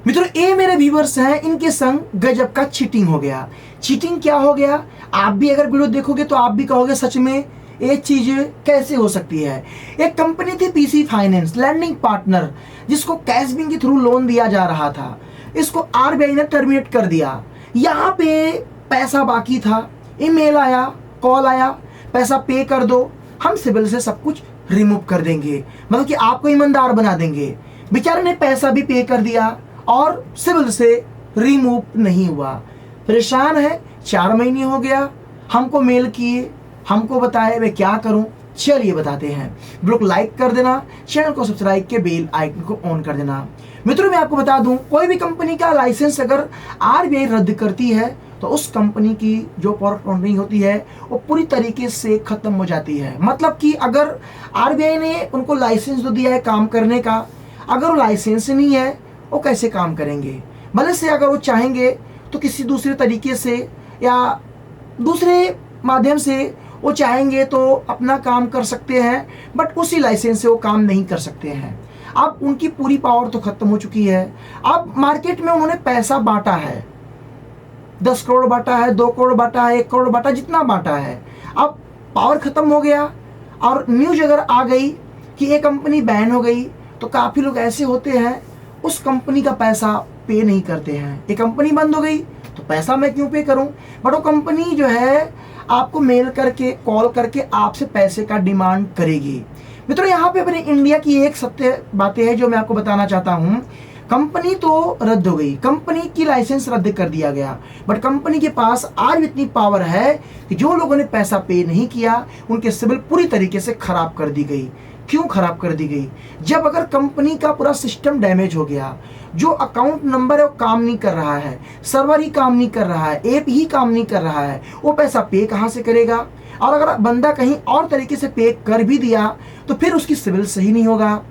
मित्रों ये मेरे व्यूवर्स हैं, इनके संग गजब का चीटिंग हो गया। चीटिंग क्या हो गया, आप भी अगर वीडियो देखोगे तो आप भी कहोगे सच में ये चीज कैसे हो सकती है। एक कंपनी थी पीसी फाइनेंस लैंडिंग पार्टनर, जिसको कैशबिन के थ्रू लोन दिया जा रहा था। इसको आरबीआई ने टर्मिनेट कर दिया। यहाँ पे पैसा बाकी था, ईमेल आया, कॉल आया, पैसा पे कर दो, हम सिविल से सब कुछ रिमूव कर देंगे, मतलब कि आपको ईमानदार बना देंगे। बेचारे ने पैसा भी पे कर दिया और सिविल से रिमूव नहीं हुआ। परेशान है, 4 महीने हो गया, हमको मेल किए, हमको बताए मैं क्या करूं। चलिए बताते हैं। वीडियो को लाइक कर देना, चैनल को सब्सक्राइब के बेल आइकन को ऑन कर देना। मित्रों मैं आपको बता दूं, कोई भी कंपनी का लाइसेंस अगर आरबीआई रद्द करती है तो उस कंपनी की जो परफॉर्मिंग होती है वो पूरी तरीके से खत्म हो जाती है। मतलब कि अगर आरबीआई ने उनको लाइसेंस तो दिया है काम करने का, अगर वो लाइसेंस नहीं है वो कैसे काम करेंगे। भले से अगर वो चाहेंगे तो किसी दूसरे तरीके से या दूसरे माध्यम से वो चाहेंगे तो अपना काम कर सकते हैं, बट उसी लाइसेंस से वो काम नहीं कर सकते हैं। अब उनकी पूरी पावर तो खत्म हो चुकी है। अब मार्केट में उन्होंने पैसा बांटा है, 10 करोड़ बांटा है, 2 करोड़ बांटा है, 1 करोड़ बांटा, जितना बांटा है। अब पावर खत्म हो गया और न्यूज अगर आ गई कि ये कंपनी बैन हो गई तो काफ़ी लोग ऐसे होते हैं उस कंपनी का पैसा पे नहीं करते हैं। ये कंपनी बंद हो गई तो पैसा मैं क्यों पे करूं, बट वो कंपनी जो है आपको मेल करके, कॉल करके आपसे पैसे का डिमांड करेगी। मित्रों यहाँ पे अपने इंडिया की एक सत्य बातें हैं जो मैं आपको बताना चाहता हूँ। कंपनी तो रद्द हो गई, कंपनी की लाइसेंस रद्द कर दिया गया, बट कंपनी के पास आज इतनी पावर है कि जो लोगों ने पैसा पे नहीं किया उनके सिविल पूरी तरीके से खराब कर दी गई। क्यों खराब कर दी गई, जब अगर कंपनी का पूरा सिस्टम डैमेज हो गया, जो अकाउंट नंबर है वो काम नहीं कर रहा है, सर्वर ही काम नहीं कर रहा है, ऐप ही काम नहीं कर रहा है, वो पैसा पे कहाँ से करेगा। और अगर बंदा कहीं और तरीके से पे कर भी दिया तो फिर उसकी सिविल सही नहीं होगा।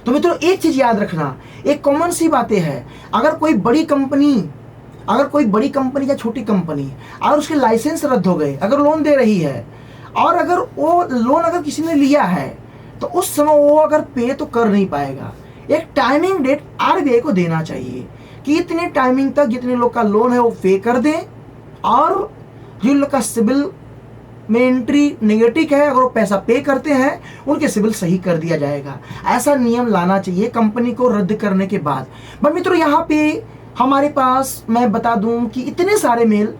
तो मित्रों एक चीज याद रखना, एक कॉमन सी बातें है, अगर कोई बड़ी कंपनी या छोटी कंपनी और उसके लाइसेंस रद्द हो गए, अगर लोन दे रही है और अगर वो लोन अगर किसी ने लिया है तो उस समय वो अगर पे तो कर नहीं पाएगा। एक टाइमिंग डेट आरबीआई को देना चाहिए कि इतने टाइमिंग तक जितने लोग का लोन है वो पे कर दें, और जिन लोग का सिविल में एंट्री नेगेटिव है अगर वो पैसा पे करते हैं उनके सिविल सही कर दिया जाएगा। ऐसा नियम लाना चाहिए कंपनी को रद्द करने के बाद। बट मित्रों यहाँ पे हमारे पास मैं बता दूं कि इतने सारे मेल,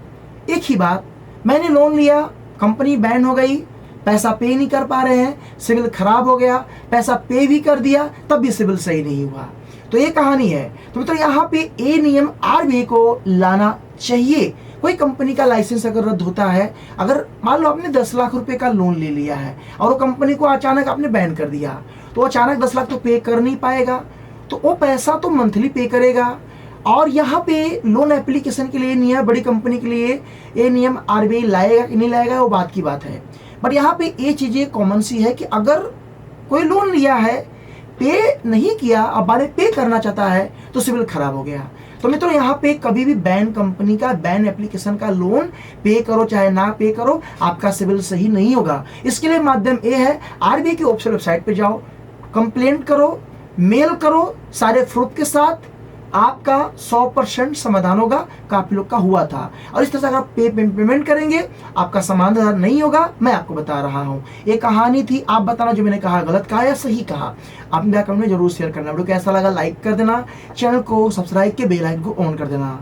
एक ही बात, मैंने लोन लिया, कंपनी बैन हो गई, पैसा पे नहीं कर पा रहे हैं, सिविल खराब हो गया, पैसा पे भी कर दिया तब भी सिविल सही नहीं हुआ। तो ये कहानी है। तो मित्रों यहाँ पे ये नियम आरबीआई को लाना चाहिए। कोई कंपनी का लाइसेंस अगर रद्द होता है, अगर मान लो आपने 10 लाख रुपए का लोन ले लिया है और वो कंपनी को अचानक आपने बैन कर दिया, तो अचानक 10 लाख तो पे कर नहीं पाएगा, तो वो पैसा तो मंथली पे करेगा। और यहाँ पे लोन एप्लीकेशन के लिए नियम, बड़ी कंपनी के लिए ये नियम आरबीआई लाएगा कि नहीं लाएगा वो बात की बात है। बट यहाँ पे ये चीजें कॉमन सी है कि अगर कोई लोन लिया है, पे नहीं किया, अब बाद में पे करना चाहता है तो सिविल खराब हो गया। तो मित्रों यहाँ पे कभी भी बैन कंपनी का, बैन एप्लीकेशन का लोन पे करो चाहे ना पे करो, आपका सिविल सही नहीं होगा। इसके लिए माध्यम ये है, आरबीआई की ऑफिशियल वेबसाइट पे जाओ, कंप्लेंट करो, मेल करो सारे प्रूफ के साथ, आपका 100% समाधान होगा। काफी लोग का हुआ था। और इस तरह से अगर पेमेंट करेंगे आपका समाधान नहीं होगा। मैं आपको बता रहा हूँ, ये कहानी थी। आप बताना जो मैंने कहा गलत कहा या सही कहा। आप मेरा कमेंट में जरूर शेयर करना। वीडियो कैसा लगा लाइक कर देना, चैनल को सब्सक्राइब के बेल आइकन को ऑन कर देना।